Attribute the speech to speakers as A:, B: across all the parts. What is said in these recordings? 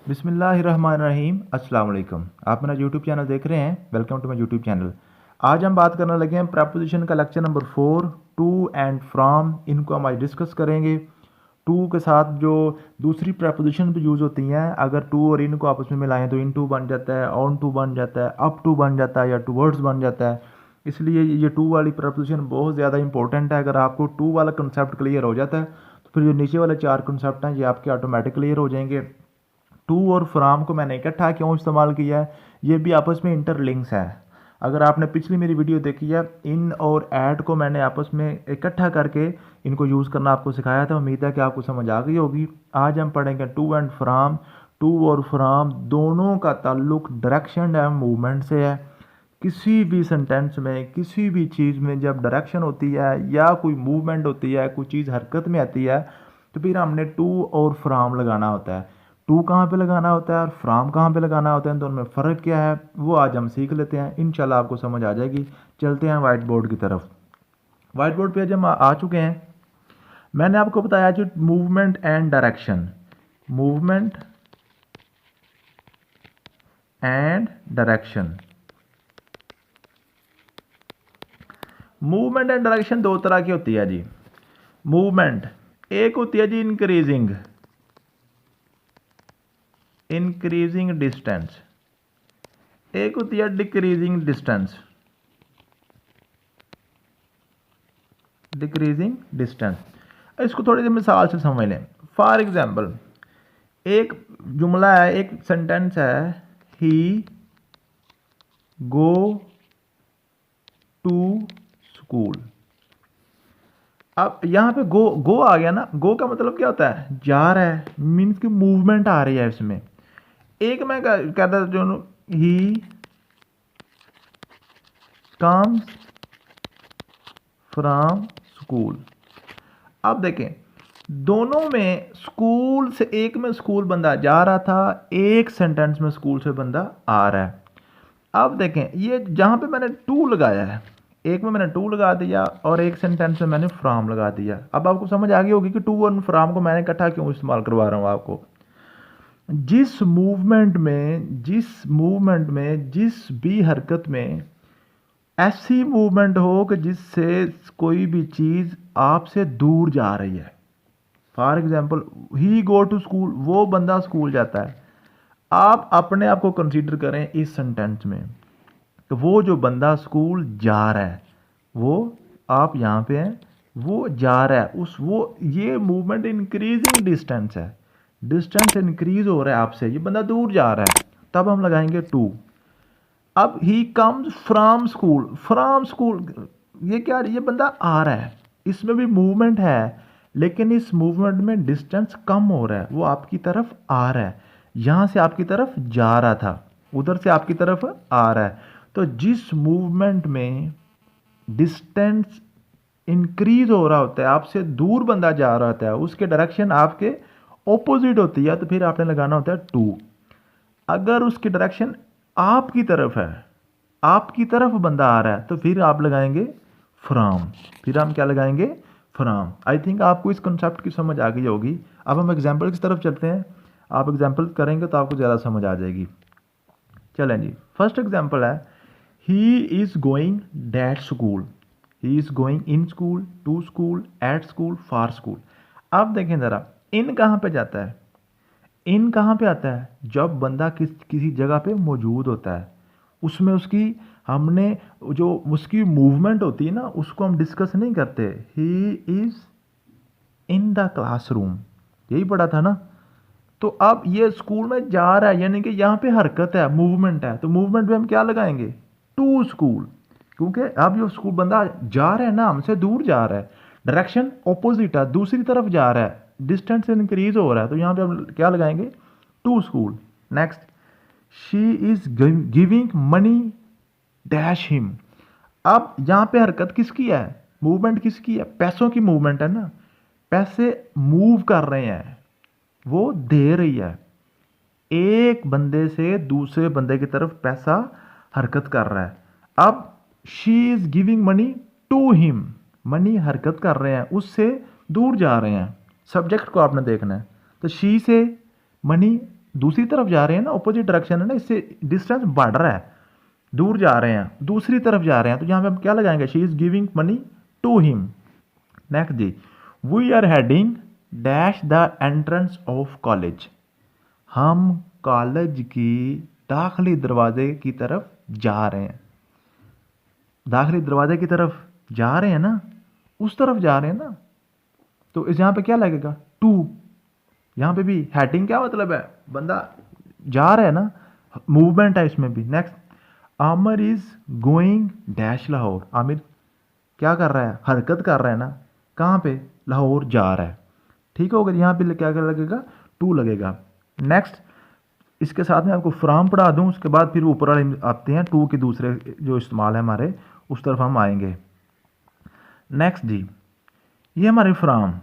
A: बिस्मिल्लाहिर्रहमानिर्रहीम। अस्सलाम वालेकुम। आप मेरा यूट्यूब चैनल देख रहे हैं। Welcome to my YouTube channel. आज हम बात करने लगे हैं प्रपोजिशन का lecture number 4, to and from. इनको हम आज डिस्कस करेंगे। टू के साथ जो दूसरी प्रपोजिशन भी यूज़ होती हैं, अगर टू और इन को आपस में मिलाएं तो इन टू बन जाता है, ऑन टू बन जाता है, अप टू बन जाता है या टूवर्ड्स बन जाता है। इसलिए ये टू वाली प्रपोजिशन बहुत ज़्यादा इंपॉर्टेंट है। अगर आपको टू वाला कंसेप्ट क्लियर हो जाता है तो फिर जो नीचे वाले चार कंसेप्ट हैं ये आपके ऑटोमेटिक क्लियर हो जाएंगे। टू और फ्राम को मैंने इकट्ठा क्यों इस्तेमाल किया है, ये भी आपस में इंटरलिंक्स है। अगर आपने पिछली मेरी वीडियो देखी है, इन और ऐड को मैंने आपस में इकट्ठा करके इनको यूज़ करना आपको सिखाया था। उम्मीद है कि आपको समझ आ गई होगी। आज हम पढ़ेंगे टू एंड फ्राम। टू और फ्राम दोनों का ताल्लुक डायरेक्शन एंड मूवमेंट से है। किसी भी सेंटेंस में, किसी भी चीज़ में जब डायरेक्शन होती है या कोई मूवमेंट होती है, कोई चीज़ हरकत में आती है, तो फिर हमने टू और फ्राम लगाना होता है। टू कहाँ पे लगाना होता है और फ्राम कहाँ पे लगाना होता है, तो उनमें फ़र्क क्या है वो आज हम सीख लेते हैं। इंशाल्लाह आपको समझ आ जाएगी। चलते हैं वाइट बोर्ड की तरफ। वाइट बोर्ड पे आज हम आ चुके हैं। मैंने आपको बताया जो movement and direction, movement and direction. Movement and direction दो तरह की होती है जी। मूवमेंट एक होती है जी इंक्रीजिंग, इंक्रीजिंग डिस्टेंस। एक होती है डिक्रीजिंग डिस्टेंस, डिक्रीजिंग डिस्टेंस। इसको थोड़ी सी मिसाल से समझ लें। फॉर एग्जाम्पल, एक जुमला है, एक सेंटेंस है, ही गो टू स्कूल। अब यहाँ पे गो गो आ गया ना। गो का मतलब क्या होता है, जा रहा है, मीन्स की मूवमेंट आ रही है इसमें। एक मैं कहता जो ही कम्स फ्रॉम स्कूल। अब देखें, दोनों में स्कूल से, एक में स्कूल बंदा जा रहा था, एक सेंटेंस में स्कूल से बंदा आ रहा है। अब देखें, ये जहां पे मैंने टू लगाया है, एक में मैंने टू लगा दिया और एक सेंटेंस में मैंने फ्रॉम लगा दिया। अब आपको समझ आ गई होगी कि टू और फ्रॉम को मैंने इकट्ठा क्यों इस्तेमाल करवा रहा हूं आपको। जिस मूवमेंट में जिस भी हरकत में ऐसी मूवमेंट हो कि जिससे कोई भी चीज़ आपसे दूर जा रही है। For example, he go to school, वो बंदा स्कूल जाता है। आप अपने आप को कंसीडर करें इस सेंटेंस में, तो वो जो बंदा स्कूल जा रहा है, वो आप यहाँ पे हैं, वो जा रहा है, उस वो ये मूवमेंट इंक्रीजिंग डिस्टेंस है। डिस्टेंस इंक्रीज हो रहा है आपसे, ये बंदा दूर जा रहा है, तब हम लगाएंगे टू। अब he comes from school, from school, ये क्या, ये बंदा आ रहा है, इसमें भी मूवमेंट है, लेकिन इस मूवमेंट में डिस्टेंस कम हो रहा है, वो आपकी तरफ आ रहा है। यहाँ से आपकी तरफ जा रहा था, उधर से आपकी तरफ आ रहा है। तो जिस मूवमेंट में डिस्टेंस इंक्रीज हो रहा होता है, आपसे दूर बंदा जा रहा होता है, उसके डायरेक्शन आपके ऑपोजिट होती है, तो फिर आपने लगाना होता है टू। अगर उसकी डायरेक्शन आपकी तरफ है, आपकी तरफ बंदा आ रहा है, तो फिर आप लगाएंगे फ्रॉम। फिर हम क्या लगाएंगे, फ्रॉम। आई थिंक आपको इस कॉन्सेप्ट की समझ आ गई होगी। अब हम एग्जाम्पल की तरफ चलते हैं। आप एग्जाम्पल करेंगे तो आपको ज़्यादा समझ आ जाएगी। चलें जी, फर्स्ट एग्जाम्पल है, he is going that school. He is going in school, to school, at school, for school. अब देखें ज़रा, इन कहाँ पे जाता है, इन कहाँ पे आता है, जब बंदा किसी जगह पे मौजूद होता है, उसमें उसकी, हमने जो उसकी मूवमेंट होती है ना, उसको हम डिस्कस नहीं करते। He is in the classroom, यही पढ़ा था ना। तो अब ये स्कूल में जा रहा है, यानी कि यहाँ पे हरकत है, मूवमेंट है, तो मूवमेंट में हम क्या लगाएंगे, टू स्कूल। क्योंकि अब जो स्कूल बंदा जा रहा है ना, हमसे दूर जा रहा है, डायरेक्शन ऑपोजिट है, दूसरी तरफ जा रहा है, डिस्टेंस इंक्रीज हो रहा है, तो यहाँ पे हम क्या लगाएंगे, to school. Next, she is giving money dash him. अब यहाँ पे हरकत किसकी है, मूवमेंट किसकी है, पैसों की मूवमेंट है ना, पैसे मूव कर रहे हैं, वो दे रही है, एक बंदे से दूसरे बंदे की तरफ पैसा हरकत कर रहा है। अब she is giving money to him, money हरकत कर रहे हैं, उससे दूर जा रहे हैं। सब्जेक्ट को आपने देखना है, तो शी से मनी दूसरी तरफ जा रहे हैं ना, ऑपोजिट डायरेक्शन है ना, इससे डिस्टेंस बढ़ रहा है, दूर जा रहे हैं, दूसरी तरफ जा रहे हैं, तो यहाँ पे हम क्या लगाएंगे, she is giving money to him. Next जी, we are heading dash the entrance of college, हम कॉलेज की दाखिली दरवाजे की तरफ जा रहे हैं, दाखिली दरवाजे की तरफ जा रहे हैं ना, उस तरफ जा रहे हैं ना, तो इस यहाँ पे क्या लगेगा, टू। यहाँ पे भी हेडिंग क्या मतलब है, बंदा जा रहा है ना, मूवमेंट है इसमें भी। Next, Aamir is going dash Lahore, Aamir क्या कर रहा है, हरकत कर रहा है ना, कहाँ पे, लाहौर जा रहा है। ठीक होगा, यहाँ पे क्या क्या लगेगा, टू लगेगा। नेक्स्ट, इसके साथ में आपको फ्राम पढ़ा दूँ, उसके बाद फिर ऊपर वाले आते हैं टू के दूसरे जो इस्तेमाल है हमारे, उस तरफ हम आएंगे। नेक्स्ट जी, ये हमारे from,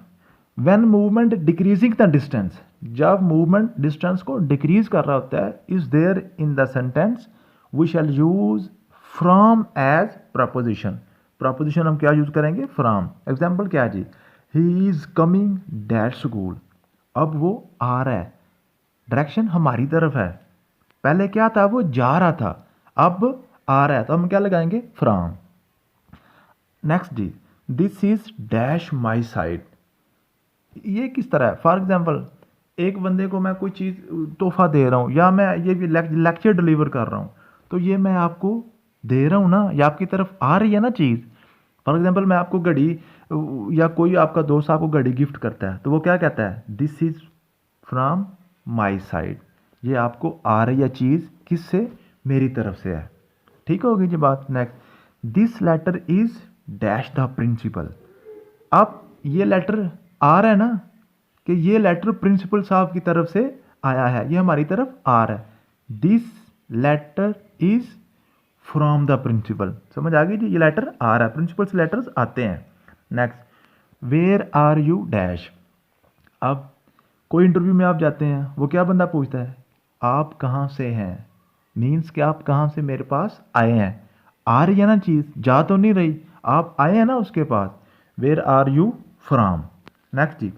A: when movement decreasing the distance, जब मूवमेंट डिस्टेंस को डिक्रीज कर रहा होता है, is there in the sentence, we shall use from as preposition. Preposition हम क्या यूज करेंगे, फ्रॉम। एग्जाम्पल क्या है जी, he is coming that school, अब वो आ रहा है, डायरेक्शन हमारी तरफ है, पहले क्या था, वो जा रहा था, अब आ रहा है, तो हम क्या लगाएंगे, फ्रॉम। नेक्स्ट जी, this is dash my side, ये किस तरह है, फॉर एग्जाम्पल एक बंदे को मैं कोई चीज़ तोहफा दे रहा हूँ, या मैं ये भी लेक्चर डिलीवर कर रहा हूँ, तो ये मैं आपको दे रहा हूँ ना, या आपकी तरफ आ रही है ना चीज़। फॉर एग्जाम्पल मैं आपको घड़ी, या कोई आपका दोस्त आपको घड़ी गिफ्ट करता है, तो वो क्या कहता है, this is from my side, ये आपको आ रही है चीज़, किससे, मेरी तरफ से है। ठीक होगी जी बात। Next, this letter is dash the principal, अब ये लेटर आ रहा है ना, कि ये लेटर प्रिंसिपल साहब की तरफ से आया है, ये हमारी तरफ आ रहा है, this letter is from the principal. समझ आ गई जी, ये लेटर आ रहा है, प्रिंसिपल से लेटर्स आते हैं। Next, where are you dash, अब कोई इंटरव्यू में आप जाते हैं, वो क्या बंदा पूछता है, आप कहाँ से हैं, मीन्स कि आप कहाँ से मेरे पास आए हैं, आ रही है ना चीज़, जा तो नहीं रही, आप आए हैं ना उसके पास, where are you from. Next जी,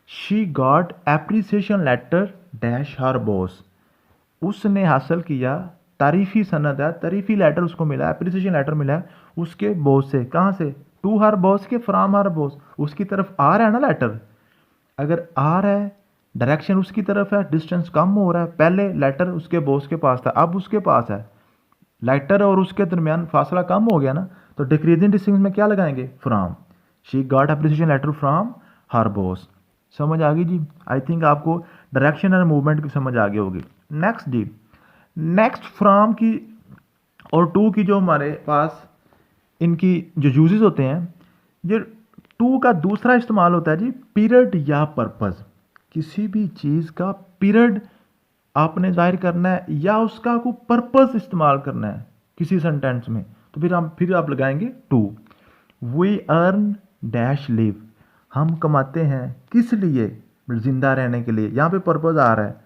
A: she got appreciation letter dash her boss, उसने हासिल किया तारीफ़ी सनद है, तारीफ़ी लेटर उसको मिला, एप्रिसिएशन लेटर मिला है उसके बॉस से, कहाँ से, टू हर बॉस के, फ्रॉम हर बॉस, उसकी तरफ आ रहा है ना लेटर, अगर आ रहा है, डायरेक्शन उसकी तरफ है, डिस्टेंस कम हो रहा है, पहले लेटर उसके बॉस के पास था, अब उसके पास है, लेटर और उसके दरमियान फासला कम हो गया ना, तो डिक्रीजिंग डिस्टेंस में क्या लगाएंगे, from. She got appreciation letter from her boss. समझ आ गई जी, आई थिंक आपको डायरेक्शन और मूवमेंट की समझ आ गई होगी। नेक्स्ट जी, नेक्स्ट फ्रॉम की और टू की जो हमारे पास इनकी जो यूजेस होते हैं, ये टू का दूसरा इस्तेमाल होता है जी, पीरियड या पर्पस, किसी भी चीज़ का पीरियड आपने जाहिर करना है, या उसका कोई पर्पस इस्तेमाल करना है किसी सेंटेंस में, तो फिर आप लगाएंगे to. We earn dash live, हम कमाते हैं किस लिए, जिंदा रहने के लिए, यहाँ पे पर्पस आ रहा है,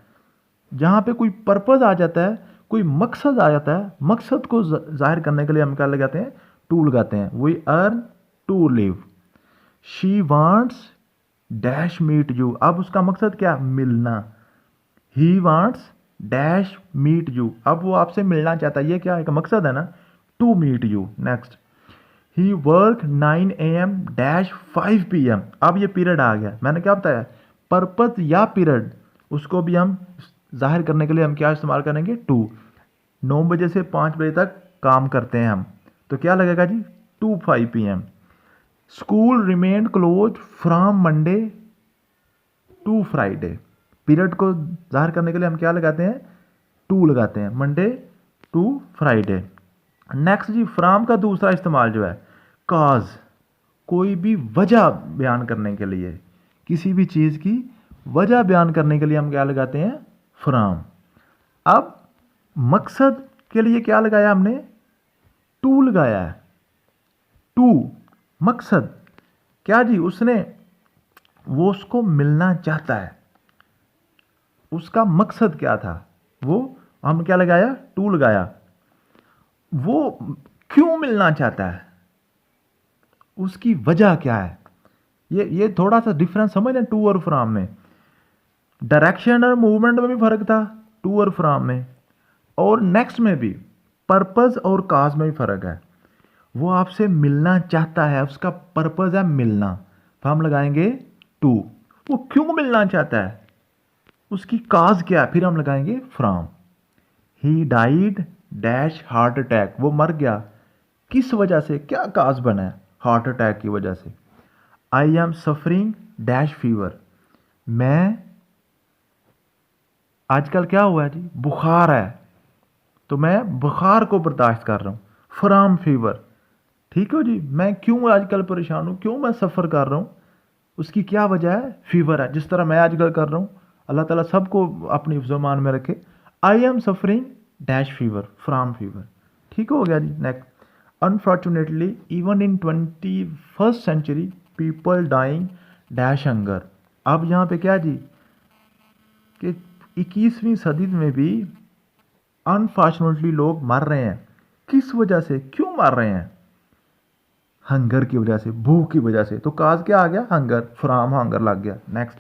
A: जहाँ पे कोई पर्पस आ जाता है, कोई मकसद आ जाता है, मकसद को जाहिर करने के लिए हम क्या लगाते हैं, टू लगाते हैं। We earn to live, she wants dash meet you, अब उसका मकसद क्या, मिलना, he wants dash meet you, अब वो आपसे मिलना चाहता है, ये क्या एक मकसद है ना, to meet you. Next, he work 9 AM dash 5 PM, अब ये पीरियड आ गया, मैंने क्या बताया, पर्पस या पीरियड, उसको भी हम जाहिर करने के लिए हम क्या इस्तेमाल करेंगे, टू। 9 बजे से 5 बजे तक काम करते हैं हम, तो क्या लगेगा जी, 2 5 PM। School remain close from Monday to Friday, period को जाहिर करने के लिए हम क्या लगाते हैं, टू लगाते हैं, मंडे टू फ्राइडे। नेक्स्ट जी, फ्रॉम का दूसरा इस्तेमाल जो है, काज, कोई भी वजह बयान करने के लिए, किसी भी चीज़ की वजह बयान करने के लिए हम क्या लगाते हैं, फ्रॉम। अब मकसद के लिए क्या लगाया हमने, टू लगाया है, टू मकसद क्या जी, उसने, वो उसको मिलना चाहता है, उसका मकसद क्या था, वो हम क्या लगाया, टू लगाया, वो क्यों मिलना चाहता है, उसकी वजह क्या है, ये थोड़ा सा डिफरेंस समझ लें टू और फ्रॉम में। डायरेक्शन और मूवमेंट में भी फर्क था टू और फ्रॉम में, और नेक्स्ट में भी पर्पस और काज में भी फर्क है। वो आपसे मिलना चाहता है, उसका पर्पस है मिलना, तो हम लगाएंगे टू। वो क्यों मिलना चाहता है, उसकी काज क्या है, फिर हम लगाएंगे from. He died dash heart attack, वो मर गया किस वजह से, क्या काज बना है, हार्ट अटैक की वजह से। आई एम सफरिंग डैश फीवर, मैं आजकल क्या हुआ है जी, बुखार है, तो मैं बुखार को बर्दाश्त कर रहा हूँ, फ्रॉम फीवर। ठीक है जी, मैं क्यों आजकल परेशान हूँ, क्यों मैं सफ़र कर रहा हूँ, उसकी क्या वजह है, फीवर है, जिस तरह मैं आजकल कर रहा हूँ। अल्लाह ताला सबको अपनी ज़ुबान में रखे। I am suffering dash fever from fever. ठीक हो गया जी। Next, unfortunately even in 21st century people dying dash hunger. अब यहाँ पे क्या जी, कि 21वीं सदी में भी अनफॉर्चुनेटली लोग मर रहे हैं, किस वजह से, क्यों मर रहे हैं, हंगर की वजह से, भूख की वजह से। तो काज क्या आ गया, हंगर, फ्रॉम हंगर लग गया। Next,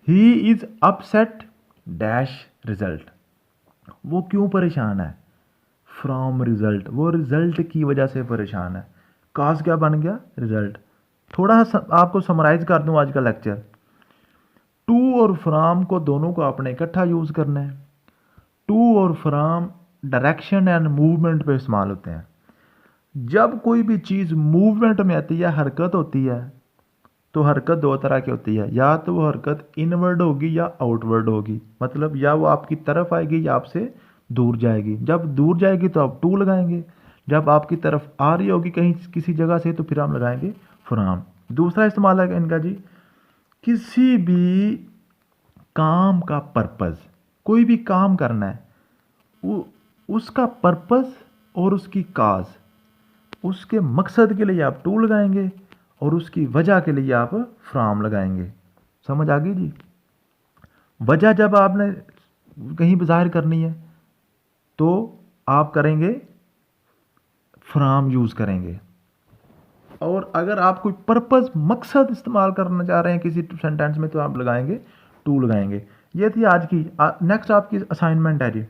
A: he is upset dash result, वो क्यों परेशान है, फ्रॉम रिजल्ट, वो रिजल्ट की वजह से परेशान है। काज क्या बन गया, रिजल्ट। थोड़ा सा आपको समराइज कर दूं आज का लेक्चर। टू और फ्रॉम को दोनों को आपने इकट्ठा यूज करना है। टू और फ्रॉम डायरेक्शन एंड मूवमेंट पे इस्तेमाल होते हैं। जब कोई भी चीज़ मूवमेंट में आती है, हरकत होती है, तो हरकत दो तरह की होती है, या तो वो हरकत इनवर्ड होगी या आउटवर्ड होगी। मतलब या वो आपकी तरफ आएगी या आपसे दूर जाएगी। जब दूर जाएगी तो आप टू लगाएंगे, जब आपकी तरफ आ रही होगी कहीं किसी जगह से तो फिर हम लगाएंगे फ्रॉम। दूसरा इस्तेमाल है इनका जी, किसी भी काम का पर्पस, कोई भी काम करना है, उसका पर्पस और उसकी काज, उसके मकसद के लिए आप टू लगाएंगे और उसकी वजह के लिए आप फ्रॉम लगाएंगे। समझ आ गई जी। वजह जब आपने कहीं बाहर करनी है तो आप करेंगे फ्रॉम यूज़ करेंगे, और अगर आप कोई पर्पस मकसद इस्तेमाल करना चाह रहे हैं किसी सेंटेंस में तो आप लगाएंगे टू लगाएंगे। ये थी आज की। नेक्स्ट आपकी असाइनमेंट है जी।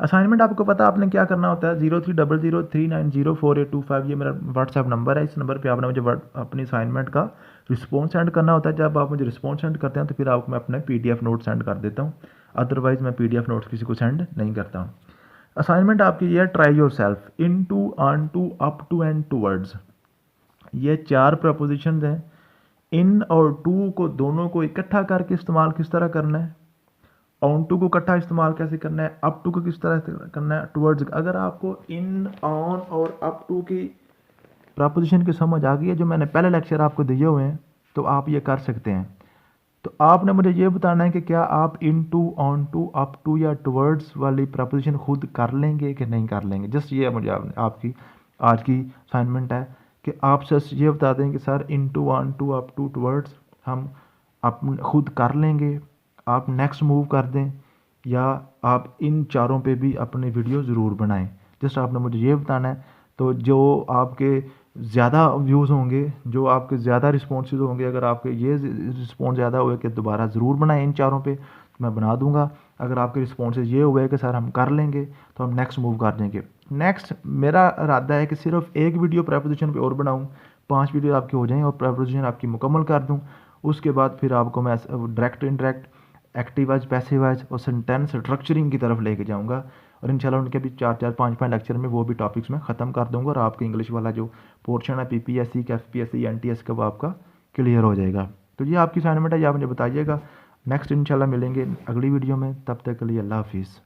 A: असाइनमेंट आपको पता आपने क्या करना होता है, 0300390485, ये मेरा व्हाट्सएप नंबर है। इस नंबर पे आपने मुझे अपनी असाइनमेंट का रिस्पॉन्स सेंड करना होता है। जब आप मुझे रिस्पॉन्स सेंड करते हैं तो फिर आपको मैं अपने PDF नोट सेंड कर देता हूँ, अदरवाइज़ मैं PDF नोट्स किसी को सेंड नहीं करता हूँ। असाइनमेंट आपकी ये है, try yourself, into, onto, up to and towards. ये 4 प्रपोजिशन हैं। इन और टू को दोनों को इकट्ठा करके इस्तेमाल किस तरह करना है, ऑन टू को इकट्ठा इस्तेमाल कैसे करना है, अप टू को किस तरह करना है, टुवर्ड्स। अगर आपको इन, ऑन और अप टू की प्रपोजिशन की समझ आ गई है, जो मैंने पहले लेक्चर आपको दिए हुए हैं, तो आप ये कर सकते हैं। तो आपने मुझे ये बताना है कि क्या आप into, onto, up to या टुवर्ड्स वाली प्रपोजिशन खुद कर लेंगे कि नहीं कर लेंगे। जस्ट ये मुझे आपकी आज की असाइनमेंट है कि आप जस्ट ये बता दें कि sir into, onto, up to, towards हम आप खुद कर लेंगे, आप नेक्स्ट मूव कर दें, या आप इन चारों पे भी अपने वीडियो ज़रूर बनाएं। जस्ट आपने मुझे ये बताना है। तो जो आपके ज़्यादा व्यूज़ होंगे, जो आपके ज़्यादा रिस्पॉन्सेज होंगे, अगर आपके ये रिस्पॉन्स ज़्यादा हुए कि दोबारा ज़रूर बनाएं इन चारों पे, तो मैं बना दूंगा। अगर आपके रिस्पॉन्सेज ये हुए कि सर हम कर लेंगे, तो हम नेक्स्ट मूव कर देंगे। नेक्स्ट मेरा इरादा है कि सिर्फ एक वीडियो प्रपोजिशन पे और बनाऊं, 5 वीडियो आपके हो जाएं और प्रपोजिशन आपकी मुकम्मल कर दूं। उसके बाद फिर आपको मैं direct, indirect, active voice, passive wise और सेंटेंस स्ट्रक्चरिंग की तरफ लेके जाऊंगा। और इंशाल्लाह उनके भी 4-4, 5-5 लेक्चर में वो भी टॉपिक्स मैं ख़त्म कर दूंगा, और आपके इंग्लिश वाला जो पोर्शन है PPSC का, FPSC, NTS का, वो आपका क्लियर हो जाएगा। तो ये आपकी असाइनमेंट है, ये आप मुझे बताइएगा। नेक्स्ट इंशाल्लाह मिलेंगे अगली वीडियो में, तब तक के लिए अल्लाह हाफिज़।